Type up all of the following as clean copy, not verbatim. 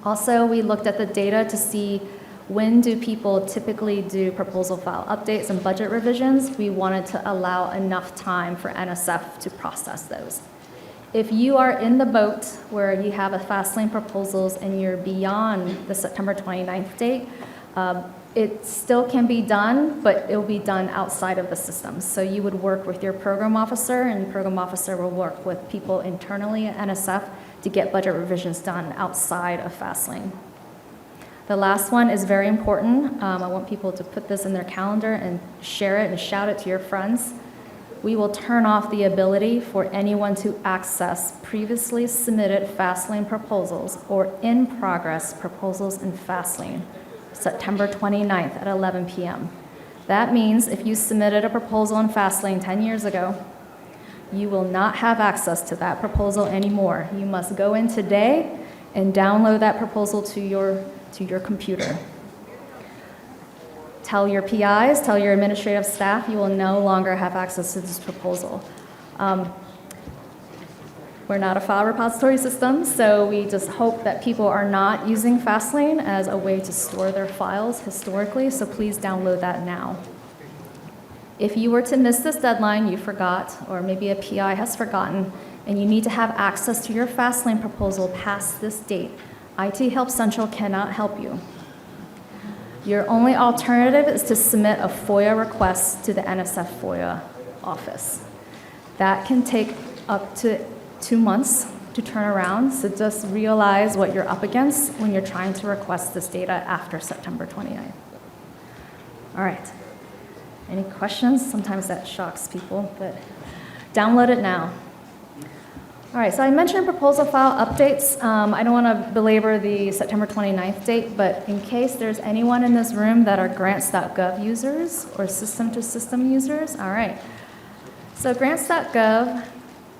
Also, we looked at the data to see when do people typically do proposal file updates and budget revisions. We wanted to allow enough time for NSF to process those. If you are in the boat where you have a FastLane proposals and you're beyond the September 29th date, it still can be done, but it will be done outside of the system. So you would work with your program officer, and the program officer will work with people internally at NSF to get budget revisions done outside of FastLane. The last one is very important. I want people to put this in their calendar and share it and shout it to your friends. We will turn off the ability for anyone to access previously submitted FastLane proposals or in-progress proposals in FastLane, September 29th at 11 p.m. That means if you submitted a proposal in FastLane 10 years ago, you will not have access to that proposal anymore. You must go in today and download that proposal to your computer. Tell your PIs, tell your administrative staff, you will no longer have access to this proposal. We're not a file repository system, so we just hope that people are not using FastLane as a way to store their files historically, so please download that now. If you were to miss this deadline, you forgot, or maybe a PI has forgotten, and you need to have access to your FastLane proposal past this date, IT Help Central cannot help you. Your only alternative is to submit a FOIA request to the NSF FOIA office. That can take up to 2 months to turn around, so just realize what you're up against when you're trying to request this data after September 29th. All right. Any questions? Sometimes that shocks people, but download it now. All right, so I mentioned proposal file updates. I don't want to belabor the September 29th date, but in case there's anyone in this room that are grants.gov users or system-to-system users, all right. So grants.gov,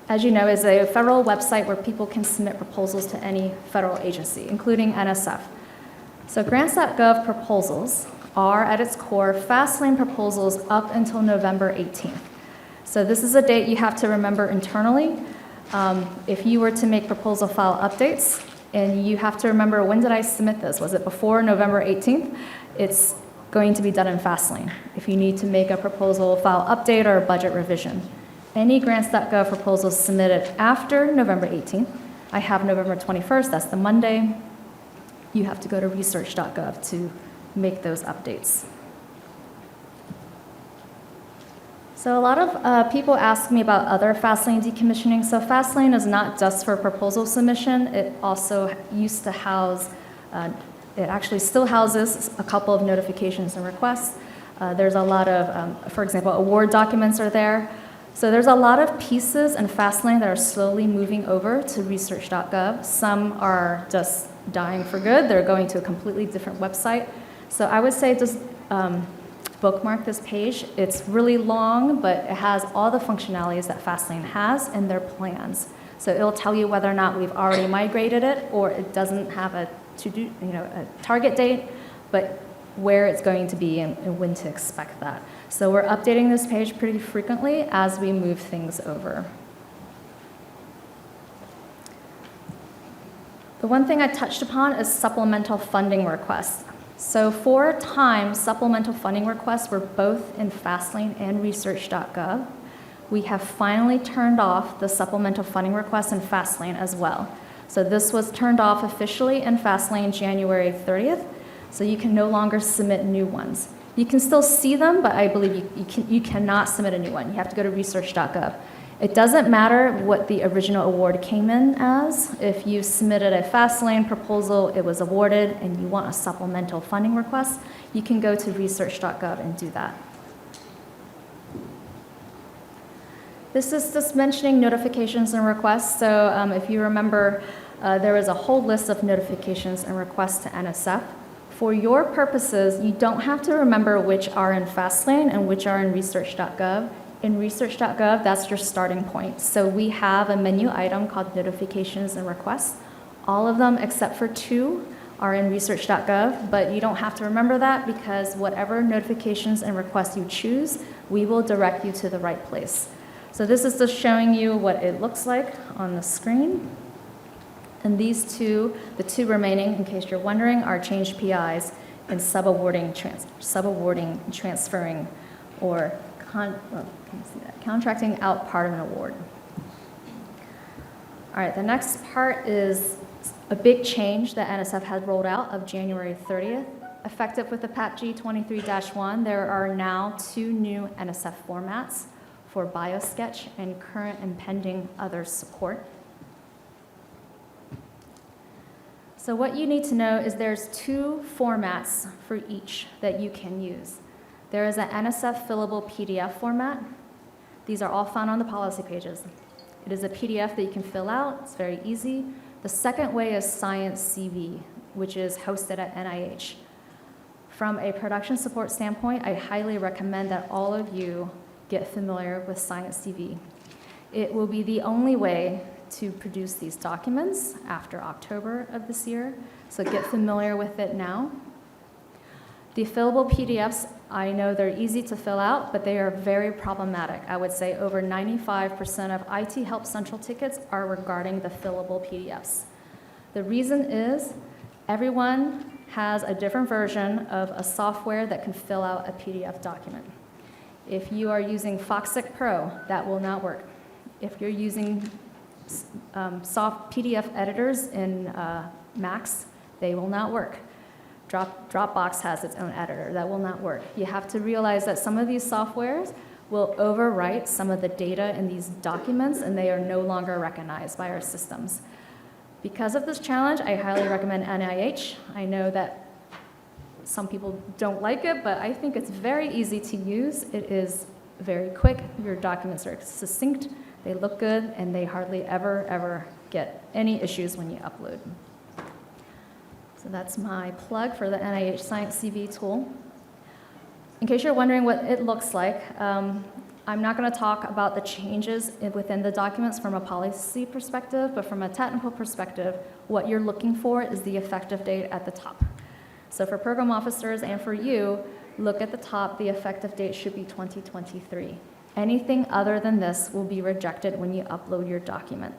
as you know, is a federal website where people can submit proposals to any federal agency, including NSF. So grants.gov proposals are, at its core, FastLane proposals up until November 18th. So this is a date you have to remember internally. If you were to make proposal file updates, and you have to remember, when did I submit this? Was it before November 18th? It's going to be done in FastLane if you need to make a proposal file update or a budget revision. Any grants.gov proposals submitted after November 18th, I have November 21st, that's the Monday, you have to go to Research.gov to make those updates. So a lot of people ask me about other FastLane decommissioning. So FastLane is not just for proposal submission. It also used to house, it actually still houses a couple of notifications and requests. There's a lot of, for example, award documents are there. So there's a lot of pieces in FastLane that are slowly moving over to Research.gov. Some are just dying for good. They're going to a completely different website. So I would say just bookmark this page. It's really long, but it has all the functionalities that FastLane has in their plans. So it'll tell you whether or not we've already migrated it, or it doesn't have a to-do, a target date, but where it's going to be and when to expect that. So we're updating this page pretty frequently as we move things over. The one thing I touched upon is supplemental funding requests. So for a time, supplemental funding requests were both in FastLane and Research.gov. We have finally turned off the supplemental funding requests in FastLane as well. So this was turned off officially in FastLane January 30th, so you can no longer submit new ones. You can still see them, but I believe you cannot submit a new one. You have to go to Research.gov. It doesn't matter what the original award came in as. If you submitted a FastLane proposal, it was awarded, and you want a supplemental funding request, you can go to Research.gov and do that. This is just mentioning notifications and requests. So if you remember, there was a whole list of notifications and requests to NSF. For your purposes, you don't have to remember which are in FastLane and which are in Research.gov. In Research.gov, that's your starting point. So we have a menu item called Notifications and Requests. All of them except for 2 are in Research.gov, but you don't have to remember that because whatever notifications and requests you choose, we will direct you to the right place. So this is just showing you what it looks like on the screen. And these two, the two remaining, in case you're wondering, are changed PIs and subawarding, transferring, or contracting out part of an award. All right, the next part is a big change that NSF had rolled out of January 30th. Effective with the PAPG 23-1, there are now 2 new NSF formats for BioSketch and current and pending other support. So what you need to know is there's 2 formats for each that you can use. There is an NSF fillable PDF format. These are all found on the policy pages. It is a PDF that you can fill out. It's very easy. The second way is Science CV, which is hosted at NIH. From a production support standpoint, I highly recommend that all of you get familiar with Science CV. It will be the only way to produce these documents after October of this year, so get familiar with it now. The fillable PDFs, I know they're easy to fill out, but they are very problematic. I would say over 95% of IT Help Central tickets are regarding the fillable PDFs. The reason is everyone has a different version of a software that can fill out a PDF document. If you are using Foxic Pro, that will not work. If you're using soft PDF editors in Macs, they will not work. Dropbox has its own editor. That will not work. You have to realize that some of these softwares will overwrite some of the data in these documents, and they are no longer recognized by our systems. Because of this challenge, I highly recommend NIH. I know that some people don't like it, but I think it's very easy to use. It is very quick. Your documents are succinct. They look good, and they hardly ever get any issues when you upload. So that's my plug for the NIH Science CV tool. In case you're wondering what it looks like, I'm not going to talk about the changes within the documents from a policy perspective, but from a technical perspective, what you're looking for is the effective date at the top. So for program officers and for you, look at the top. The effective date should be 2023. Anything other than this will be rejected when you upload your document.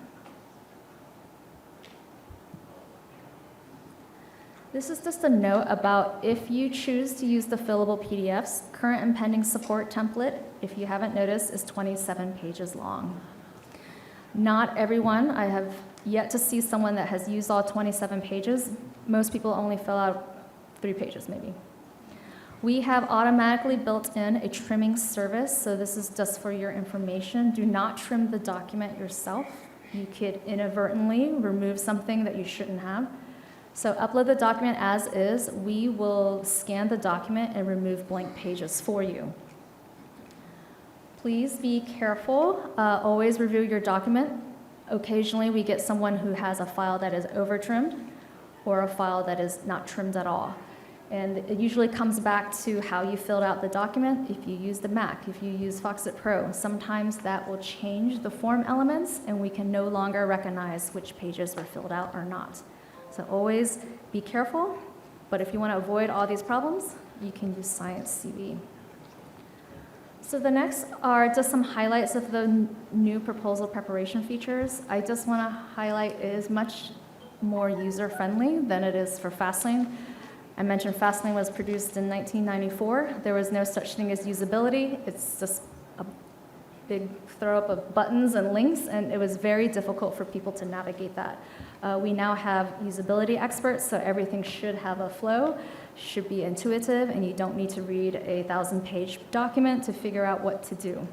This is just a note about if you choose to use the fillable PDFs, current and pending support template, if you haven't noticed, is 27 pages long. Not everyone, I have yet to see someone that has used all 27 pages. Most people only fill out 3 pages maybe. We have automatically built in a trimming service, so this is just for your information. Do not trim the document yourself. You could inadvertently remove something that you shouldn't have. So upload the document as is. We will scan the document and remove blank pages for you. Please be careful. Always review your document. Occasionally we get someone who has a file that is over-trimmed or a file that is not trimmed at all. And it usually comes back to how you filled out the document. If you use the Mac, if you use Foxit Pro, sometimes that will change the form elements and we can no longer recognize which pages were filled out or not. So always be careful, but if you want to avoid all these problems, you can use Science CV. So the next are just some highlights of the new proposal preparation features. I just want to highlight it is much more user-friendly than it is for FastLane. I mentioned FastLane was produced in 1994. There was no such thing as usability. It's just a big throw up of buttons and links, and it was very difficult for people to navigate that. We now have usability experts, so everything should have a flow, should be intuitive, and you don't need to read a 1,000-page document to figure out what to do.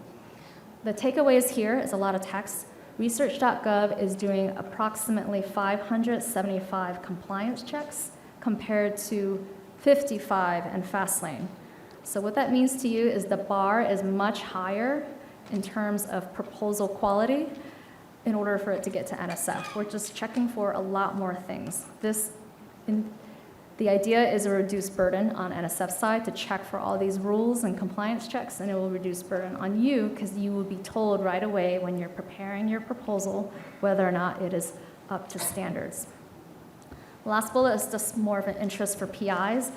The takeaways here is a lot of text. Research.gov is doing approximately 575 compliance checks compared to 55 in FastLane. So what that means to you is the bar is much higher in terms of proposal quality in order for it to get to NSF. We're just checking for a lot more things. The idea is a reduced burden on NSF's side to check for all these rules and compliance checks, and it will reduce burden on you because you will be told right away when you're preparing your proposal whether or not it is up to standards. Last bullet is just more of an interest for PIs.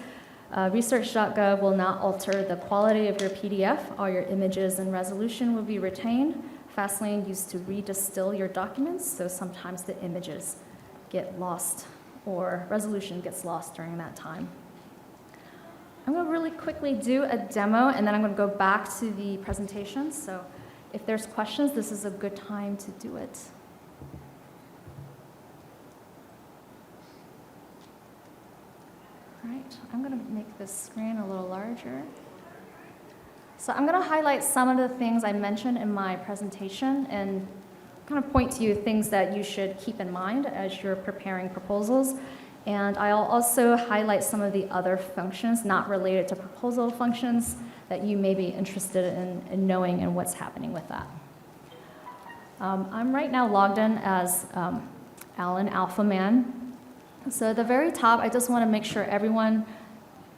Research.gov will not alter the quality of your PDF. All your images and resolution will be retained. FastLane used to redistill your documents, so sometimes the images get lost or resolution gets lost during that time. I'm going to really quickly do a demo, and then I'm going to go back to the presentation. So if there's questions, this is a good time to do it. All right, I'm going to make this screen a little larger. So I'm going to highlight some of the things I mentioned in my presentation and kind of point to you things that you should keep in mind as you're preparing proposals. And I'll also highlight some of the other functions not related to proposal functions that you may be interested in knowing and what's happening with that. I'm right now logged in as Alan Alphaman. So at the very top, I just want to make sure everyone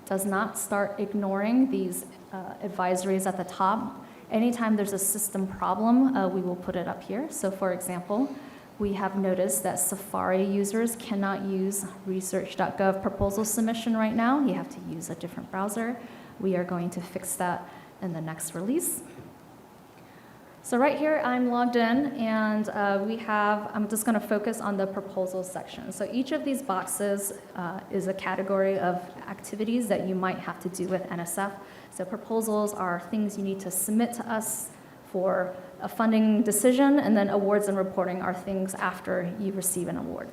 does not start ignoring these advisories at the top. Anytime there's a system problem, we will put it up here. So for example, we have noticed that Safari users cannot use Research.gov Proposal Submission right now. You have to use a different browser. We are going to fix that in the next release. So right here, I'm logged in, and I'm just going to focus on the proposals section. So each of these boxes is a category of activities that you might have to do with NSF. So proposals are things you need to submit to us for a funding decision, and then awards and reporting are things after you receive an award.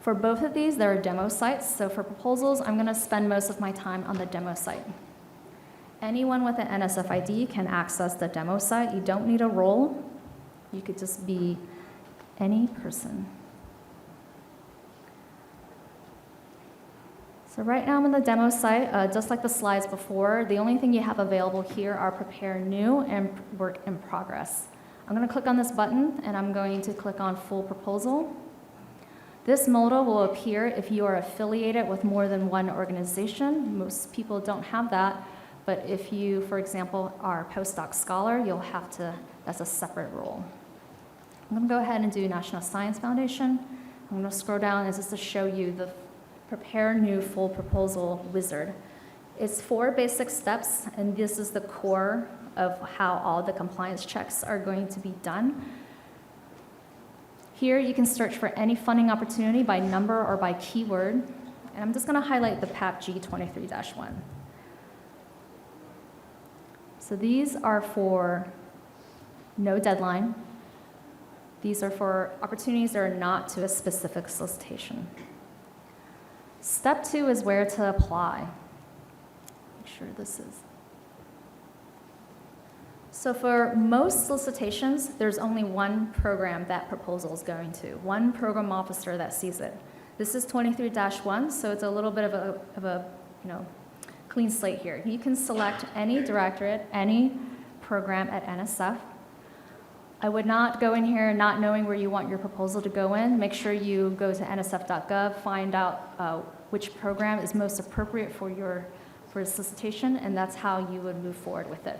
For both of these, there are demo sites. So for proposals, I'm going to spend most of my time on the demo site. Anyone with an NSF ID can access the demo site. You don't need a role. You could just be any person. So right now I'm on the demo site, just like the slides before. The only thing you have available here are prepare new and work in progress. I'm going to click on this button, and I'm going to click on full proposal. This modal will appear if you are affiliated with more than one organization. Most people don't have that. But if you, for example, are a postdoc scholar, you'll have to, that's a separate role. I'm going to go ahead and do National Science Foundation. I'm going to scroll down and just to show you the Prepare New Full Proposal wizard. It's 4 basic steps, and this is the core of how all the compliance checks are going to be done. Here you can search for any funding opportunity by number or by keyword, and I'm just going to highlight the PAPG 23-1. So these are for no deadline. These are for opportunities that are not to a specific solicitation. Step 2 is where to apply. Make sure this is. So for most solicitations, there's only one program that proposal is going to, one program officer that sees it. This is 23-1, so it's a little bit of a clean slate here. You can select any directorate, any program at NSF. I would not go in here not knowing where you want your proposal to go in. Make sure you go to nsf.gov, find out which program is most appropriate for your solicitation, and that's how you would move forward with it.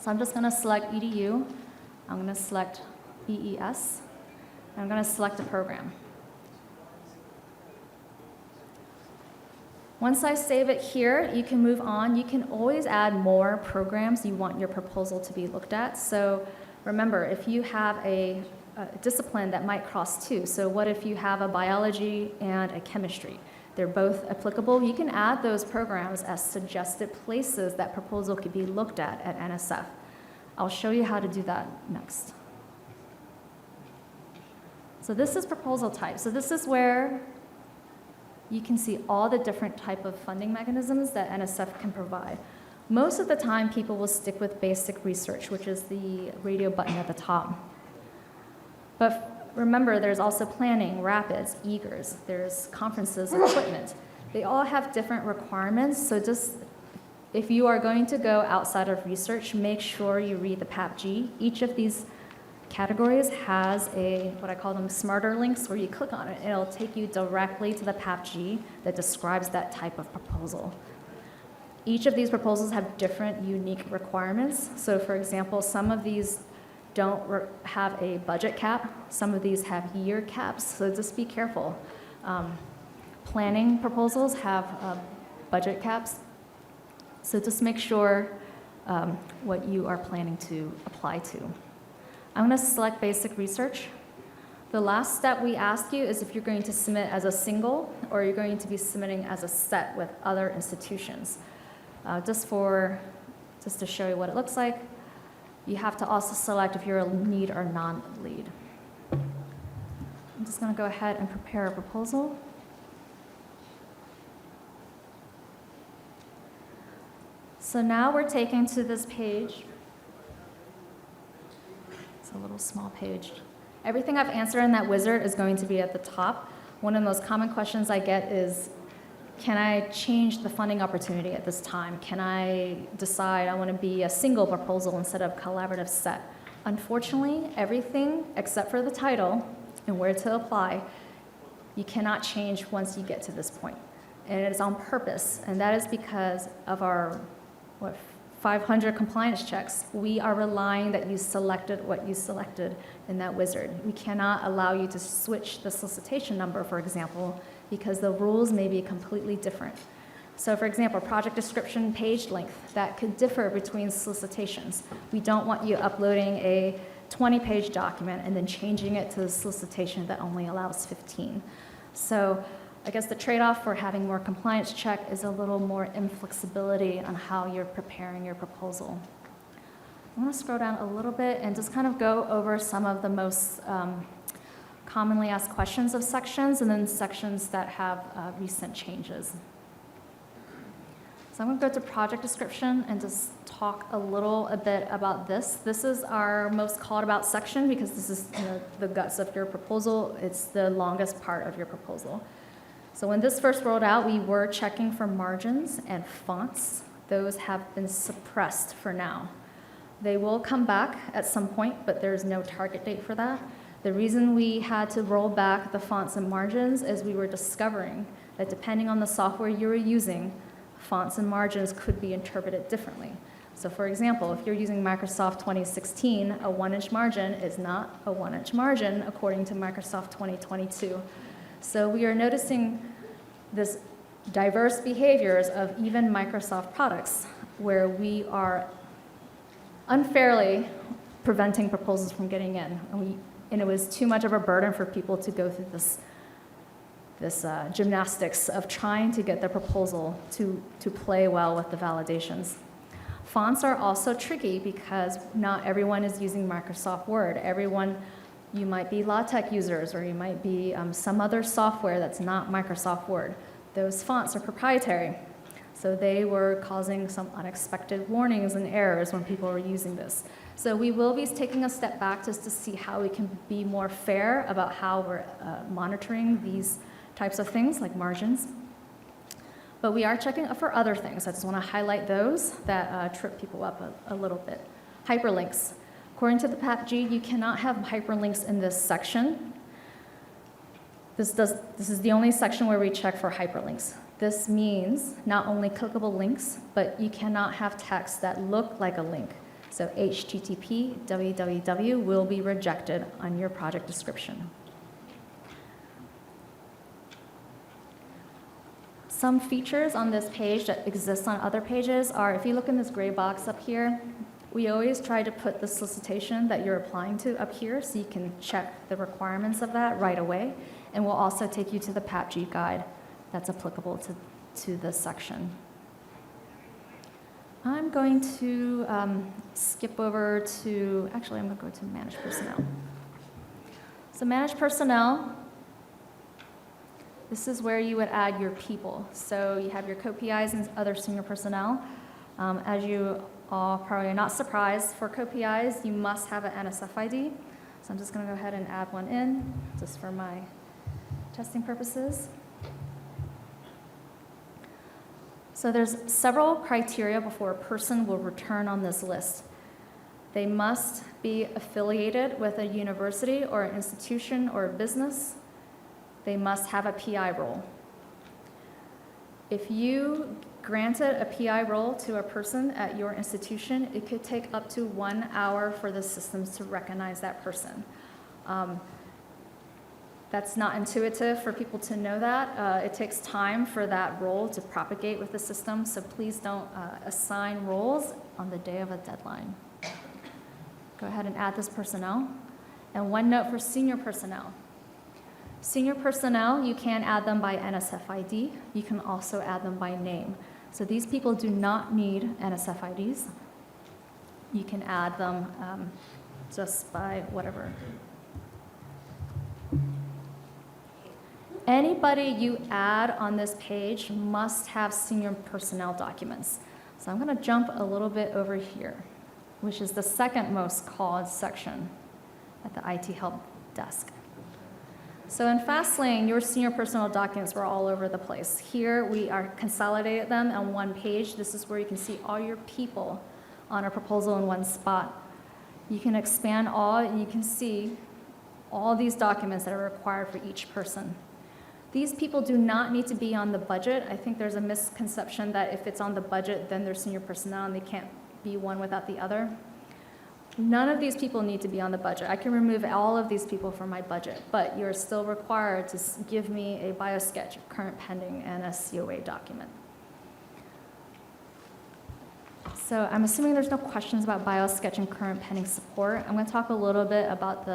So I'm just going to select EDU. I'm going to select EES. And I'm going to select a program. Once I save it here, you can move on. You can always add more programs you want your proposal to be looked at. So remember, if you have a discipline that might cross 2, so what if you have a biology and a chemistry? They're both applicable. You can add those programs as suggested places that proposal could be looked at NSF. I'll show you how to do that next. So this is proposal type. So this is where you can see all the different type of funding mechanisms that NSF can provide. Most of the time, people will stick with basic research, which is the radio button at the top. But remember, there's also planning, rapids, eagers, there's conferences, equipment. They all have different requirements, so just if you are going to go outside of research, make sure you read the PAPG. Each of these categories has what I call them smarter links, where you click on it, and it'll take you directly to the PAPG that describes that type of proposal. Each of these proposals have different unique requirements. So for example, some of these don't have a budget cap. Some of these have year caps, so just be careful. Planning proposals have budget caps, so just make sure what you are planning to apply to. I'm going to select basic research. The last step we ask you is if you're going to submit as a single or you're going to be submitting as a set with other institutions. Just to show you what it looks like, you have to also select if you're a lead or non-lead. I'm just going to go ahead and prepare a proposal. So now we're taken to this page. It's a little small page. Everything I've answered in that wizard is going to be at the top. One of the most common questions I get is, can I change the funding opportunity at this time? Can I decide I want to be a single proposal instead of collaborative set? Unfortunately, everything except for the title and where to apply, you cannot change once you get to this point. And it is on purpose, and that is because of our 500 compliance checks. We are relying that you selected what you selected in that wizard. We cannot allow you to switch the solicitation number, for example, because the rules may be completely different. So for example, project description page length, that could differ between solicitations. We don't want you uploading a 20-page document and then changing it to the solicitation that only allows 15. So I guess the trade-off for having more compliance check is a little more inflexibility on how you're preparing your proposal. I'm going to scroll down a little bit and just kind of go over some of the most commonly asked questions of sections and then sections that have recent changes. So I'm going to go to project description and just talk a bit about this. This is our most called about section because this is the guts of your proposal. It's the longest part of your proposal. So when this first rolled out, we were checking for margins and fonts. Those have been suppressed for now. They will come back at some point, but there's no target date for that. The reason we had to roll back the fonts and margins is we were discovering that depending on the software you were using, fonts and margins could be interpreted differently. So for example, if you're using Microsoft 2016, a 1-inch margin is not a 1-inch margin according to Microsoft 2022. So we are noticing this diverse behaviors of even Microsoft products where we are unfairly preventing proposals from getting in. And it was too much of a burden for people to go through this gymnastics of trying to get the proposal to play well with the validations. Fonts are also tricky because not everyone is using Microsoft Word. You might be LaTeX users, or you might be some other software that's not Microsoft Word. Those fonts are proprietary. So they were causing some unexpected warnings and errors when people were using this. So we will be taking a step back just to see how we can be more fair about how we're monitoring these types of things like margins. But we are checking for other things. I just want to highlight those that trip people up a little bit. Hyperlinks. According to the PAPG, you cannot have hyperlinks in this section. This is the only section where we check for hyperlinks. This means not only clickable links, but you cannot have text that look like a link. So HTTP, www will be rejected on your project description. Some features on this page that exist on other pages are, if you look in this gray box up here, we always try to put the solicitation that you're applying to up here so you can check the requirements of that right away. And we'll also take you to the PAPG guide that's applicable to this section. I'm going to skip over to, actually I'm going to go to Manage Personnel. So Manage Personnel, this is where you would add your people. So you have your co-PIs and other senior personnel. As you all probably are not surprised, for co-PIs, you must have an NSF ID. So I'm just going to go ahead and add one in, just for my testing purposes. So there's several criteria before a person will return on this list. They must be affiliated with a university or an institution or a business. They must have a PI role. If you granted a PI role to a person at your institution, it could take up to 1 hour for the systems to recognize that person. That's not intuitive for people to know that. It takes time for that role to propagate with the system, so please don't assign roles on the day of a deadline. Go ahead and add this personnel. And one note for senior personnel. Senior personnel, you can add them by NSF ID. You can also add them by name. So these people do not need NSF IDs. You can add them just by whatever. Anybody you add on this page must have senior personnel documents. So I'm going to jump a little bit over here, which is the second most called section at the IT help desk. So in FastLane, your senior personnel documents were all over the place. Here we are consolidated them on one page. This is where you can see all your people on a proposal in one spot. You can expand all, and you can see all these documents that are required for each person. These people do not need to be on the budget. I think there's a misconception that if it's on the budget, then they're senior personnel and they can't be one without the other. None of these people need to be on the budget. I can remove all of these people from my budget, but you're still required to give me a biosketch, current pending, and a COA document. So I'm assuming there's no questions about biosketch and current pending support. I'm going to talk a little bit about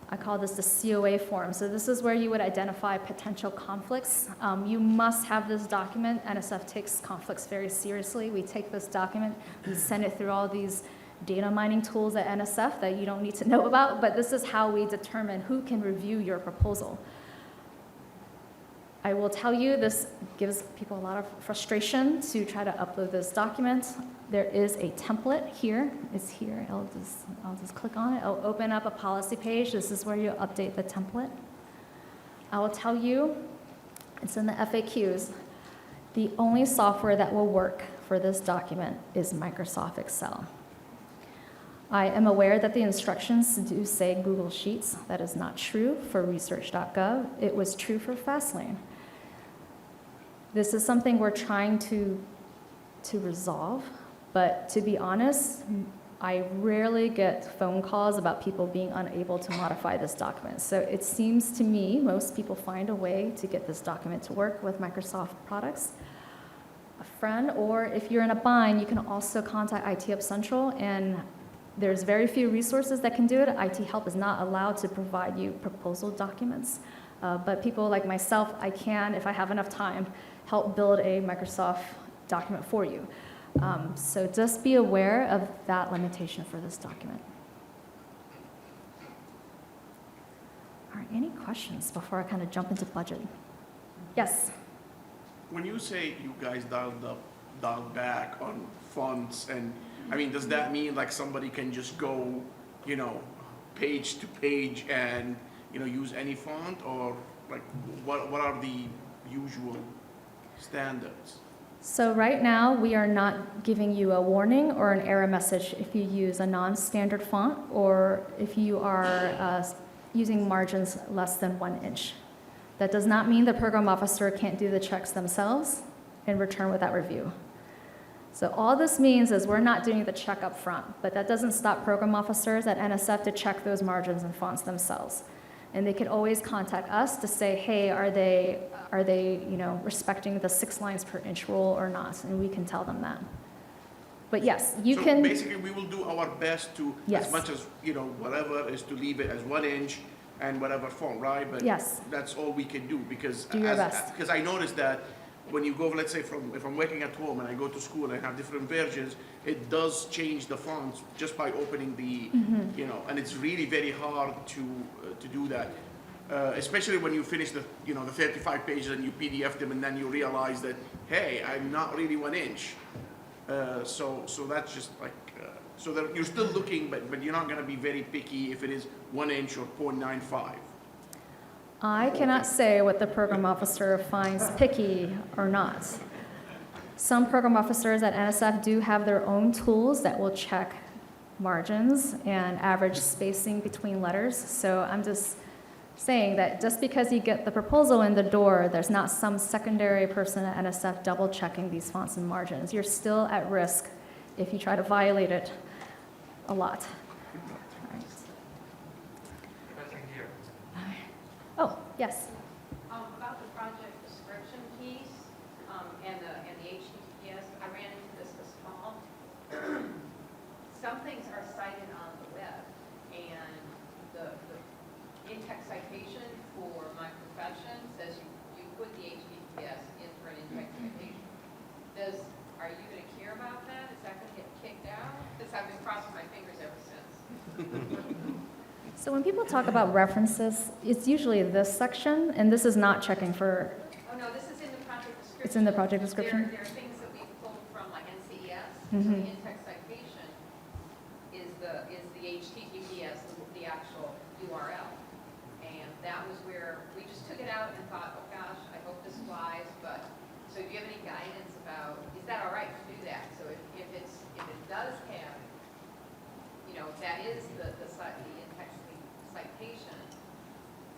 I call this the COA form. So this is where you would identify potential conflicts. You must have this document. NSF takes conflicts very seriously. We take this document, we send it through all these data mining tools at NSF that you don't need to know about, but this is how we determine who can review your proposal. I will tell you, this gives people a lot of frustration to try to upload this document. There is a template here. It's here. I'll just click on it. I'll open up a policy page. This is where you update the template. I will tell you, it's in the FAQs. The only software that will work for this document is Microsoft Excel. I am aware that the instructions do say Google Sheets. That is not true for Research.gov. It was true for FastLane. This is something we're trying to resolve, but to be honest, I rarely get phone calls about people being unable to modify this document. So it seems to me most people find a way to get this document to work with Microsoft products. A friend, or if you're in a bind, you can also contact IT Help Central, and there's very few resources that can do it. IT Help is not allowed to provide you proposal documents. But people like myself, I can, if I have enough time, help build a Microsoft document for you. So just be aware of that limitation for this document. All right, any questions before I kind of jump into budget? Yes? When you say you guys dialed back on fonts, and I mean, does that mean like somebody can just go, page to page and use any font, or like what are the usual standards? So right now, we are not giving you a warning or an error message if you use a non-standard font or if you are using margins less than 1 inch. That does not mean the program officer can't do the checks themselves and return without review. So all this means is we're not doing the check up front, but that doesn't stop program officers at NSF to check those margins and fonts themselves. And they can always contact us to say, hey, are they respecting the 6 lines per inch rule or not? And we can tell them that. But yes, you can. So basically, we will do our best to, yes, as much as whatever is to leave it as 1 inch and whatever font, right? But yes, that's all we can do, because do your best. Because I noticed that when you go, let's say, if I'm working at home and I go to school and I have different versions, it does change the fonts just by opening the, and it's really very hard to do that. Especially when you finish the 35 pages and you PDF them, and then you realize that, hey, I'm not really 1 inch. So that's just like, so that you're still looking, but you're not going to be very picky if it is 1 inch or 0.95. I cannot say what the program officer finds picky or not. Some program officers at NSF do have their own tools that will check margins and average spacing between letters. So I'm just saying that just because you get the proposal in the door, there's not some secondary person at NSF double checking these fonts and margins. You're still at risk if you try to violate it a lot. Oh, yes. About the project description piece and the HTTPS, I ran into this fall. Some things are cited on the web, and the in-text citation for my profession says you put the HTTPS in for an in-text citation. Are you going to care about that? Is that going to get kicked out? Because I've been crossing my fingers ever since. So when people talk about references, it's usually this section, and this is not checking for, Oh, no, this is in the project description. it's in the project description? There are things that we pulled from like NCES. So the in-text citation is the HTTPS, the actual URL. And that was where we just took it out and thought, oh gosh, I hope this flies. But so do you have any guidance about, is that all right to do that? So if it does have, if that is the in-text citation,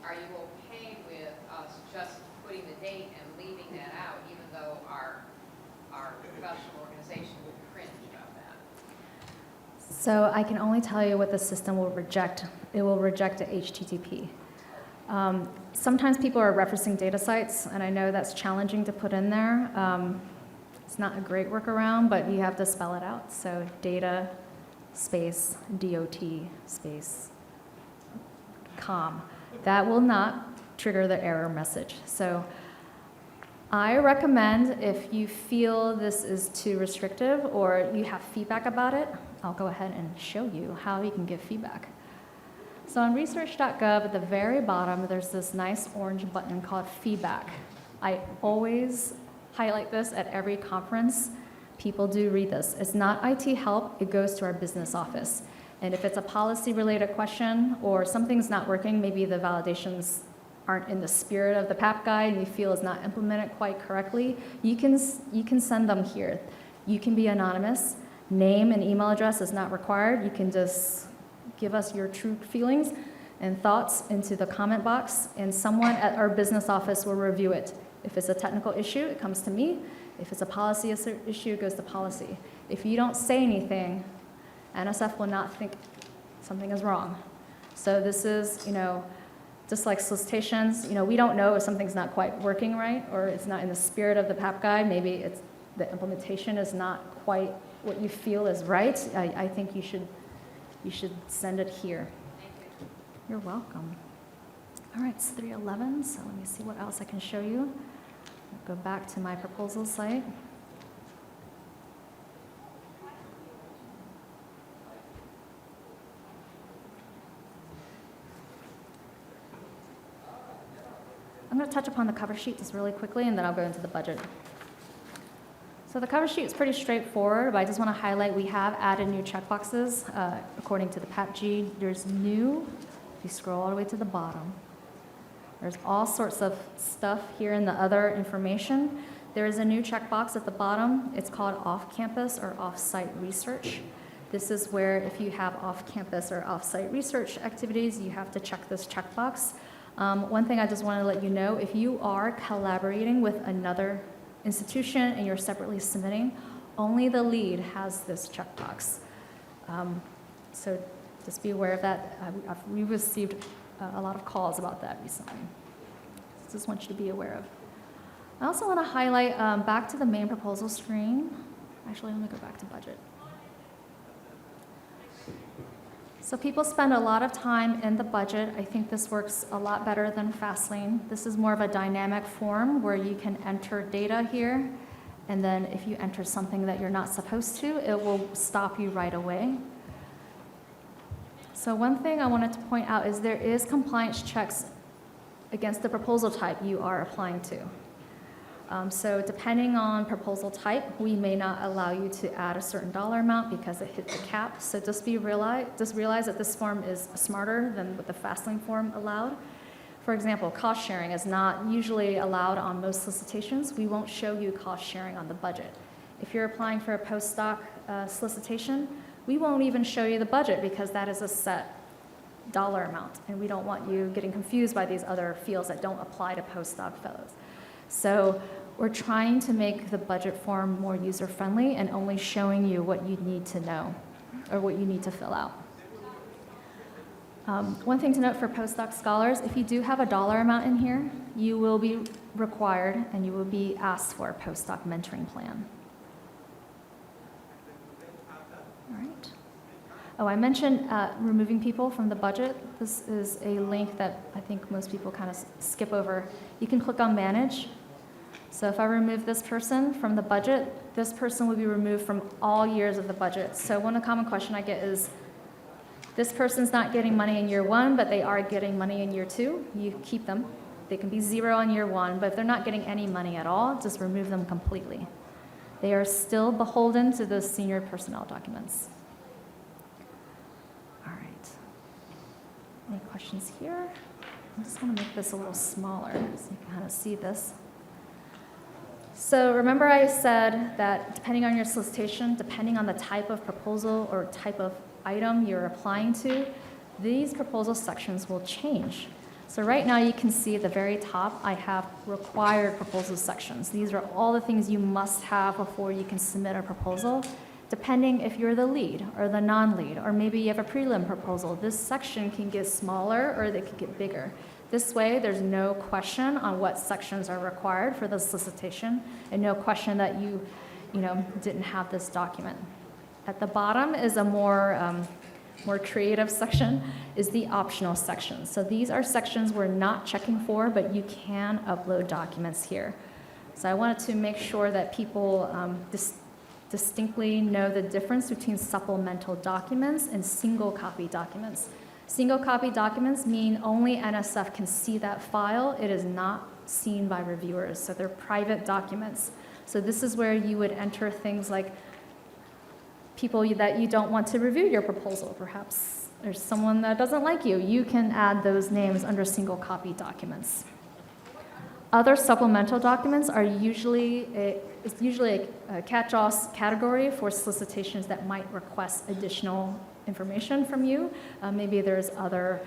are you okay with us just putting the date and leaving that out, even though our professional organization would cringe about that? So I can only tell you what the system will reject. It will reject a HTTP. Sometimes people are referencing data sites, and I know that's challenging to put in there. It's not a great workaround, but you have to spell it out. So data space DOT space com. That will not trigger the error message. So I recommend, if you feel this is too restrictive or you have feedback about it, I'll go ahead and show you how you can give feedback. So on Research.gov, at the very bottom, there's this nice orange button called feedback. I always highlight this at every conference. People do read this. It's not IT help, it goes to our business office. And if it's a policy-related question or something's not working, maybe the validations aren't in the spirit of the PAP guide and you feel it's not implemented quite correctly, you can send them here. You can be anonymous. Name and email address is not required. You can just give us your true feelings and thoughts into the comment box, and someone at our business office will review it. If it's a technical issue, it comes to me. If it's a policy issue, it goes to policy. If you don't say anything, NSF will not think something is wrong. So this is, just like solicitations, we don't know if something's not quite working right or it's not in the spirit of the PAP guide. Maybe it's the implementation is not quite what you feel is right. I think you should send it here. Thank you. You're welcome. All right, it's 3:11, so let me see what else I can show you. I'll go back to my proposal site. I'm going to touch upon the cover sheet just really quickly, and then I'll go into the budget. So the cover sheet is pretty straightforward, but I just want to highlight we have added new checkboxes. According to the PAPG, there's new, if you scroll all the way to the bottom, there's all sorts of stuff here in the other information. There is a new checkbox at the bottom. It's called off-campus or off-site research. This is where if you have off-campus or off-site research activities, you have to check this checkbox. One thing I just want to let you know, if you are collaborating with another institution and you're separately submitting, only the lead has this checkbox. So just be aware of that. We received a lot of calls about that recently. Just want you to be aware of. I also want to highlight back to the main proposal screen. Actually, let me go back to budget. So people spend a lot of time in the budget. I think this works a lot better than FastLane. This is more of a dynamic form where you can enter data here, and then if you enter something that you're not supposed to, it will stop you right away. So one thing I wanted to point out is there is compliance checks against the proposal type you are applying to. So depending on proposal type, we may not allow you to add a certain dollar amount because it hit the cap. So just realize that this form is smarter than what the FastLane form allowed. For example, cost sharing is not usually allowed on most solicitations. We won't show you cost sharing on the budget. If you're applying for a postdoc solicitation, we won't even show you the budget because that is a set dollar amount, and we don't want you getting confused by these other fields that don't apply to postdoc fellows. So we're trying to make the budget form more user-friendly and only showing you what you need to know or what you need to fill out. One thing to note for postdoc scholars, if you do have a dollar amount in here, you will be required and you will be asked for a postdoc mentoring plan. All right. Oh, I mentioned removing people from the budget. This is a link that I think most people kind of skip over. You can click on Manage. So if I remove this person from the budget, this person would be removed from all years of the budget. So one common question I get is, this person's not getting money in year 1, but they are getting money in year 2. You keep them. They can be 0 on year 1, but if they're not getting any money at all, just remove them completely. They are still beholden to the senior personnel documents. All right. Any questions here? I'm just going to make this a little smaller so you can kind of see this. So remember I said that depending on your solicitation, depending on the type of proposal or type of item you're applying to, these proposal sections will change. So right now you can see at the very top, I have required proposal sections. These are all the things you must have before you can submit a proposal, depending if you're the lead or the non-lead, or maybe you have a prelim proposal. This section can get smaller or they can get bigger. This way, there's no question on what sections are required for the solicitation, and no question that you didn't have this document. At the bottom is a more creative section, is the optional section. So these are sections we're not checking for, but you can upload documents here. So I wanted to make sure that people distinctly know the difference between supplemental documents and single copy documents. Single copy documents mean only NSF can see that file. It is not seen by reviewers, so they're private documents. So this is where you would enter things like people that you don't want to review your proposal. Perhaps there's someone that doesn't like you. You can add those names under single copy documents. Other supplemental documents are usually a catch-all category for solicitations that might request additional information from you. Maybe there's other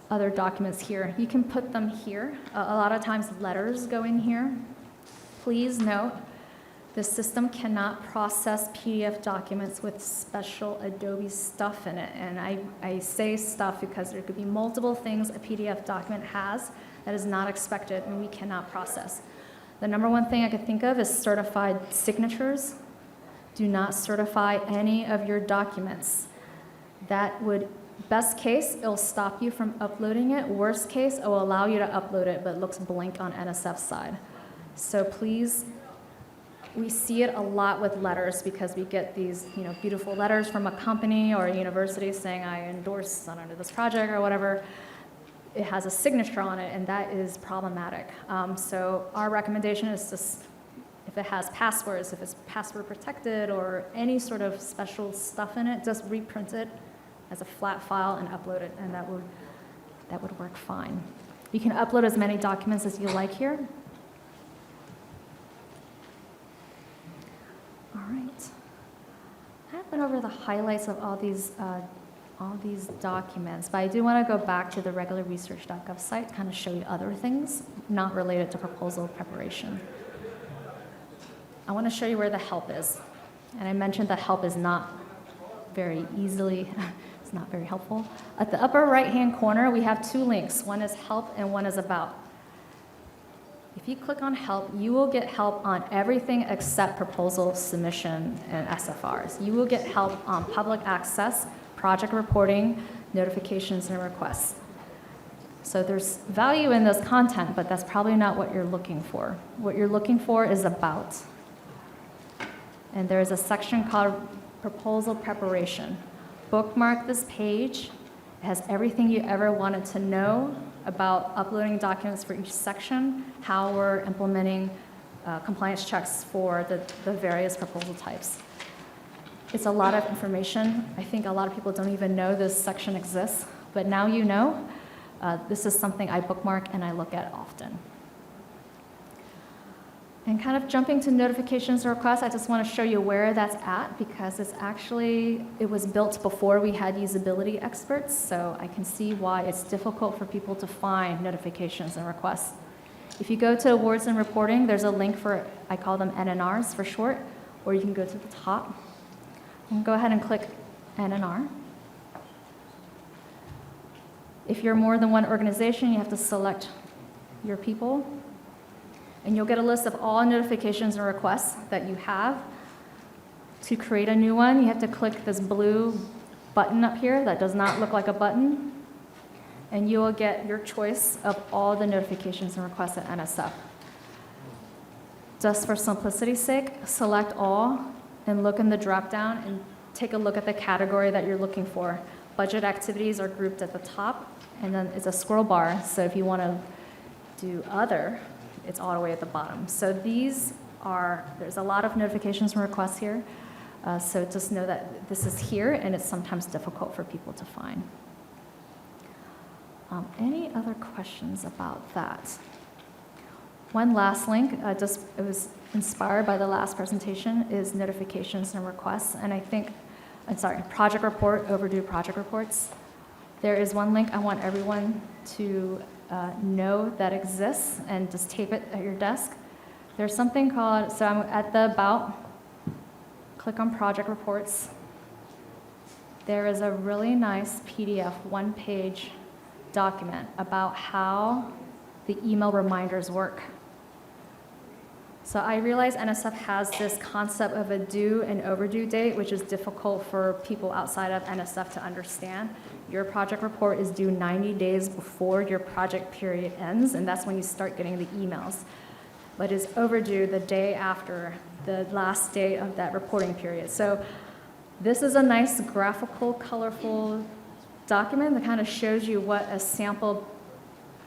documents here. You can put them here. A lot of times letters go in here. Please note, the system cannot process PDF documents with special Adobe stuff in it. And I say stuff because there could be multiple things a PDF document has that is not expected and we cannot process. The number one thing I could think of is certified signatures. Do not certify any of your documents. That would, best case, it'll stop you from uploading it. Worst case, it will allow you to upload it, but it looks blank on NSF's side. So please, we see it a lot with letters because we get these beautiful letters from a company or a university saying, I endorse under this project or whatever. It has a signature on it, and that is problematic. So our recommendation is just, if it has passwords, if it's password protected or any sort of special stuff in it, just reprint it as a flat file and upload it, and that would work fine. You can upload as many documents as you like here. All right. I went over the highlights of all these documents, but I do want to go back to the regular Research.gov site to kind of show you other things not related to proposal preparation. I want to show you where the help is. And I mentioned the help is not very easily, it's not very helpful. At the upper right-hand corner, we have two links. One is help and one is about. If you click on help, you will get help on everything except proposal submission and SFRs. You will get help on public access, project reporting, notifications, and requests. So there's value in this content, but that's probably not what you're looking for. What you're looking for is about. And there's a section called Proposal Preparation. Bookmark this page. It has everything you ever wanted to know about uploading documents for each section, how we're implementing compliance checks for the various proposal types. It's a lot of information. I think a lot of people don't even know this section exists, but now you know. This is something I bookmark and I look at often. And kind of jumping to notifications and requests, I just want to show you where that's at because it was built before we had usability experts, so I can see why it's difficult for people to find notifications and requests. If you go to awards and reporting, there's a link for, I call them NNRs for short, or you can go to the top and go ahead and click NNR. If you're more than one organization, you have to select your people. And you'll get a list of all notifications and requests that you have To create a new one, you have to click this blue button up here that does not look like a button, and you will get your choice of all the notifications and requests at NSF. Just for simplicity's sake, select all and look in the drop-down and take a look at the category that you're looking for. Budget activities are grouped at the top, and then it's a scroll bar, so if you want to do other, it's all the way at the bottom. So there's a lot of notifications and requests here, so just know that this is here, and it's sometimes difficult for people to find. Any other questions about that? One last link, it was inspired by the last presentation, is notifications and requests, and project report, overdue project reports. There is one link I want everyone to know that exists, and just tape it at your desk. There's something called, so I'm at the About, click on project reports. There is a really nice PDF, one-page document about how the email reminders work. So I realize NSF has this concept of a due and overdue date, which is difficult for people outside of NSF to understand. Your project report is due 90 days before your project period ends, and that's when you start getting the emails. But it's overdue the day after the last day of that reporting period. So this is a nice graphical, colorful document that kind of shows you what a sample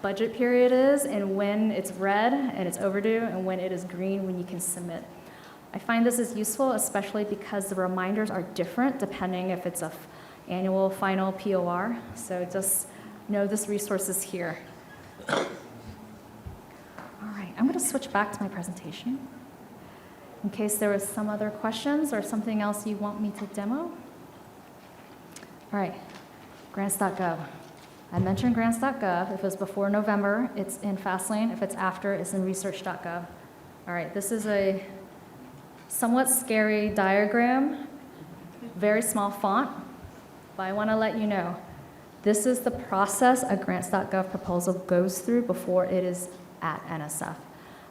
budget period is and when it's red and it's overdue and when it is green when you can submit. I find this is useful, especially because the reminders are different depending if it's a annual, final, POR. So just know this resource is here. All right, I'm going to switch back to my presentation in case there was some other questions or something else you want me to demo. All right, grants.gov. I mentioned grants.gov. If it's before November, it's in FastLane. If it's after, it's in Research.gov. All right, this is a somewhat scary diagram, very small font, but I want to let you know, this is the process a grants.gov proposal goes through before it is at NSF.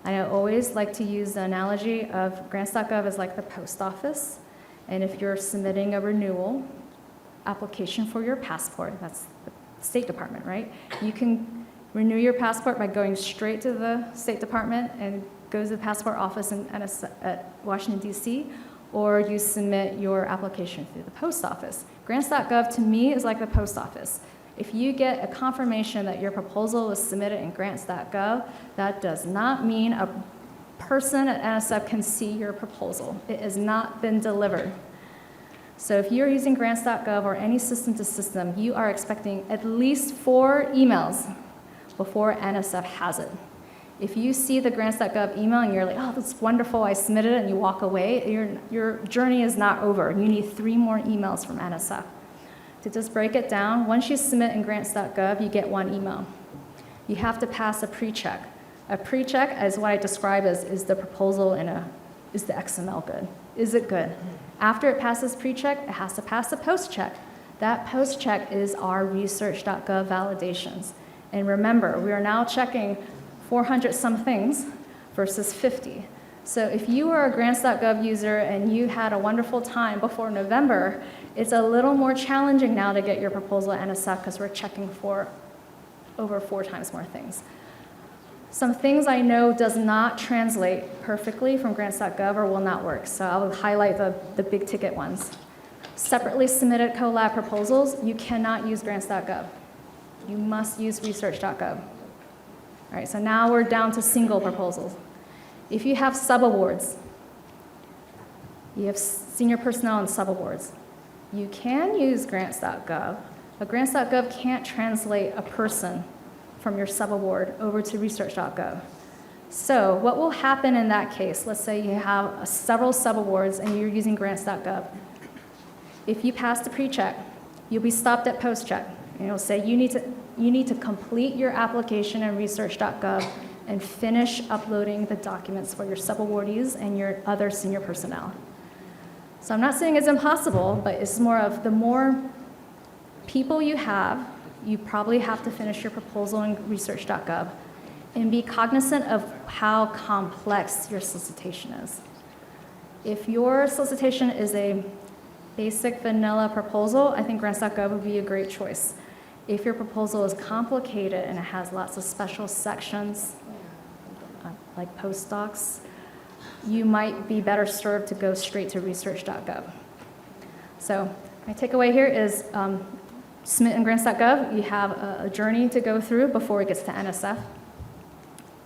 I always like to use the analogy of grants.gov is like the post office, and if you're submitting a renewal application for your passport, that's the State Department, right? You can renew your passport by going straight to the State Department and go to the passport office at Washington, D.C., or you submit your application through the post office. Grants.gov, to me, is like the post office. If you get a confirmation that your proposal was submitted in grants.gov, that does not mean a person at NSF can see your proposal. It has not been delivered. So if you're using grants.gov or any system-to-system, you are expecting at least 4 emails before NSF has it. If you see the grants.gov email and you're like, oh, that's wonderful, I submitted it, and you walk away, your journey is not over. You need 3 more emails from NSF. To just break it down, once you submit in grants.gov, you get 1 email. You have to pass a pre-check. A pre-check, as what I describe as, is the proposal is the XML good? Is it good? After it passes pre-check, it has to pass a post-check. That post-check is our Research.gov validations. And remember, we are now checking 400 some things versus 50. So if you are a grants.gov user and you had a wonderful time before November, it's a little more challenging now to get your proposal at NSF because we're checking for over 4 times more things. Some things I know does not translate perfectly from grants.gov or will not work, so I'll highlight the big ticket ones. Separately submitted collab proposals, you cannot use grants.gov. You must use research.gov. All right, so now we're down to single proposals. If you have subawards, you have senior personnel and subawards, you can use grants.gov, but grants.gov can't translate a person from your subaward over to research.gov. So what will happen in that case? Let's say you have several subawards and you're using grants.gov. If you pass the pre-check, you'll be stopped at post-check. And it'll say you need to complete your application in research.gov and finish uploading the documents for your subawardees and your other senior personnel. So I'm not saying it's impossible, but it's more of the more people you have, you probably have to finish your proposal in research.gov and be cognizant of how complex your solicitation is. if your solicitation is a basic vanilla proposal, I think Grants.gov would be a great choice. If your proposal is complicated and it has lots of special sections, like postdocs, you might be better served to go straight to Research.gov. So my takeaway here is submit in Grants.gov. You have a journey to go through before it gets to NSF.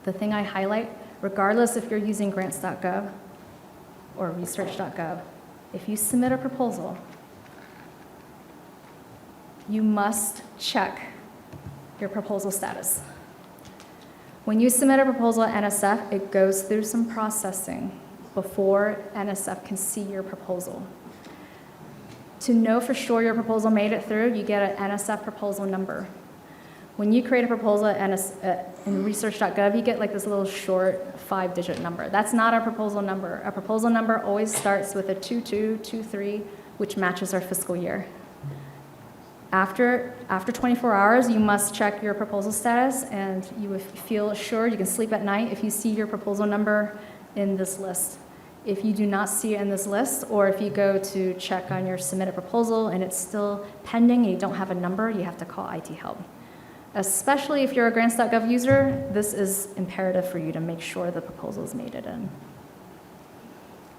The thing I highlight, regardless if you're using Grants.gov or Research.gov, if you submit a proposal, you must check your proposal status. When you submit a proposal at NSF, it goes through some processing before NSF can see your proposal. To know for sure your proposal made it through, you get an NSF proposal number. When you create a proposal in Research.gov, you get like this little short 5-digit number. That's not a proposal number. A proposal number always starts with a 2223, which matches our fiscal year. After 24 hours, you must check your proposal status, and you will feel assured you can sleep at night if you see your proposal number in this list. If you do not see it in this list, or if you go to check on your submitted proposal and it's still pending and you don't have a number, you have to call IT help. Especially if you're a Grants.gov user, this is imperative for you to make sure the proposal's made it in.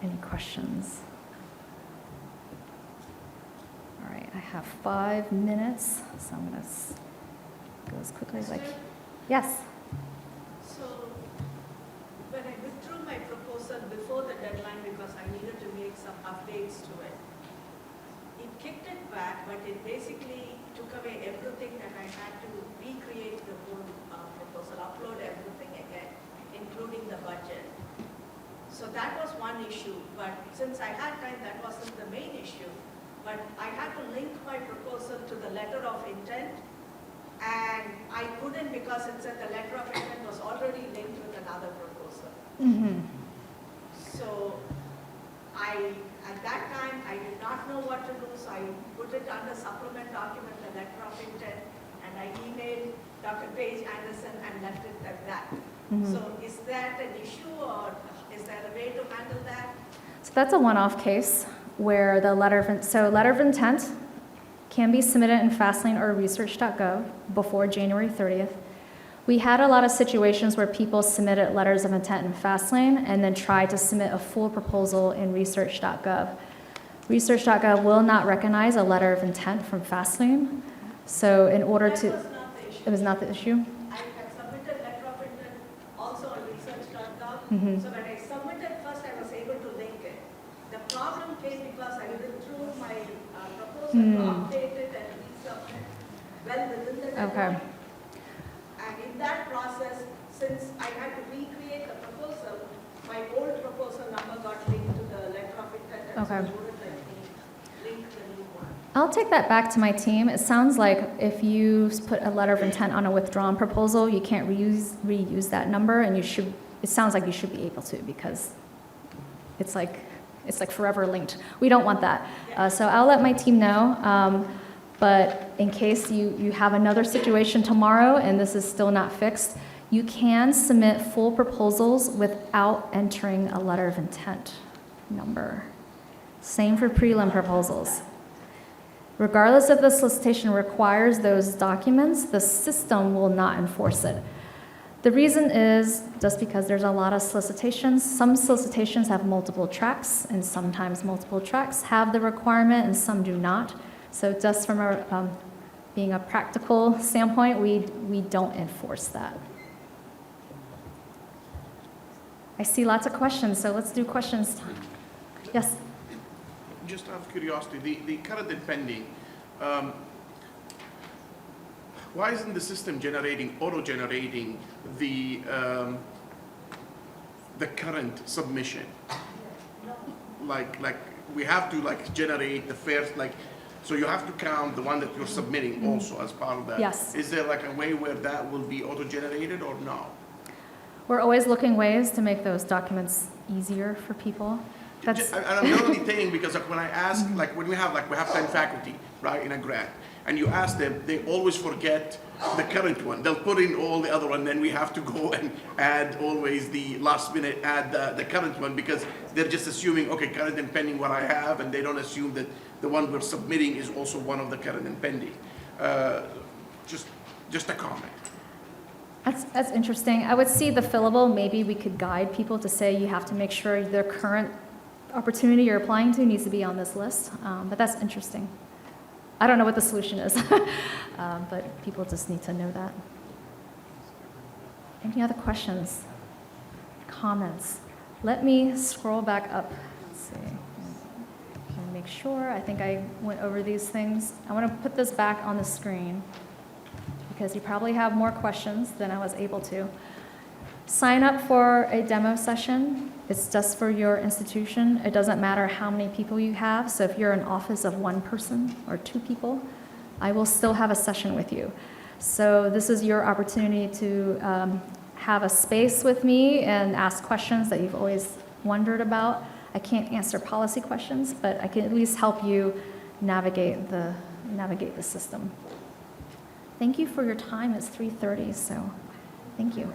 Any questions? All right, I have 5 minutes, so I'm gonna go as quickly as I can. Yes? So, when I withdrew my proposal before the deadline because I needed to make some updates to it, it kicked it back, but it basically took away everything that I had to recreate the whole proposal, upload everything again, including the budget. So that was one issue, but since I had time, that wasn't the main issue. But I had to link my proposal to the letter of intent, and I couldn't because it said the letter of intent was already linked with another proposal. Mm-hmm. So at that time, I did not know what to do, so I put it under supplement document, the letter of intent, and I emailed Dr. Paige Anderson and left it at that. Mm-hmm. So is that an issue, or is there a way to handle that? So that's a one-off case where the letter of intent can be submitted in FastLane or Research.gov before January 30th. We had a lot of situations where people submitted letters of intent in FastLane and then tried to submit a full proposal in Research.gov. Research.gov will not recognize a letter of intent from FastLane. So in order That to, was not the issue. it was not the issue? I had submitted letter of intent also on Research.gov. Mhm. So when I submitted first, I was able to link it. The problem came because I withdrew my proposal to update it and resubmit well within the deadline. Okay. And in that process, since I had to recreate the proposal, my old proposal number got linked to the letter of intent, and so Okay. it wouldn't let me link the new one. I'll take that back to my team. It sounds like if you put a letter of intent on a withdrawn proposal, you can't reuse that number, and it sounds like you should be able to, because it's like forever linked. We don't want that. So I'll let my team know. But in case you have another situation tomorrow and this is still not fixed, you can submit full proposals without entering a letter of intent number. Same for prelim proposals. Regardless if the solicitation requires those documents, the system will not enforce it. The reason is just because there's a lot of solicitations. Some solicitations have multiple tracks, and sometimes multiple tracks have the requirement and some do not. So just from being a practical standpoint, we don't enforce that. I see lots of questions, so let's do questions. Yes? Just out of curiosity, the current and pending, why isn't the system auto-generating the current submission? Like we have to generate the first, so you have to count the one that you're submitting also as part of that. Yes. Is there a way where that will be auto-generated or no? We're always looking ways to make those documents easier for people. And I'm not only saying because when I ask, when we have 10 faculty, right, in a grant, and you ask them, they always forget the current one. They'll put in all the other one, then we have to go and add always the last minute, add the current one, because they're just assuming, okay, current and pending what I have, and they don't assume that the one we're submitting is also one of the current and pending. Just a comment. That's interesting. I would see the fillable, maybe we could guide people to say you have to make sure their current opportunity you're applying to needs to be on this list, but that's interesting. I don't know what the solution is, but people just need to know that. Any other questions, comments? Let me scroll back up. Let's see. Can I make sure? I think I went over these things. I want to put this back on the screen because you probably have more questions than I was able to. Sign up for a demo session. It's just for your institution. It doesn't matter how many people you have. So if you're an office of one person or two people, I will still have a session with you. So this is your opportunity to have a space with me and ask questions that you've always wondered about. I can't answer policy questions, but I can at least help you navigate the system. Thank you for your time. It's 3:30, so thank you.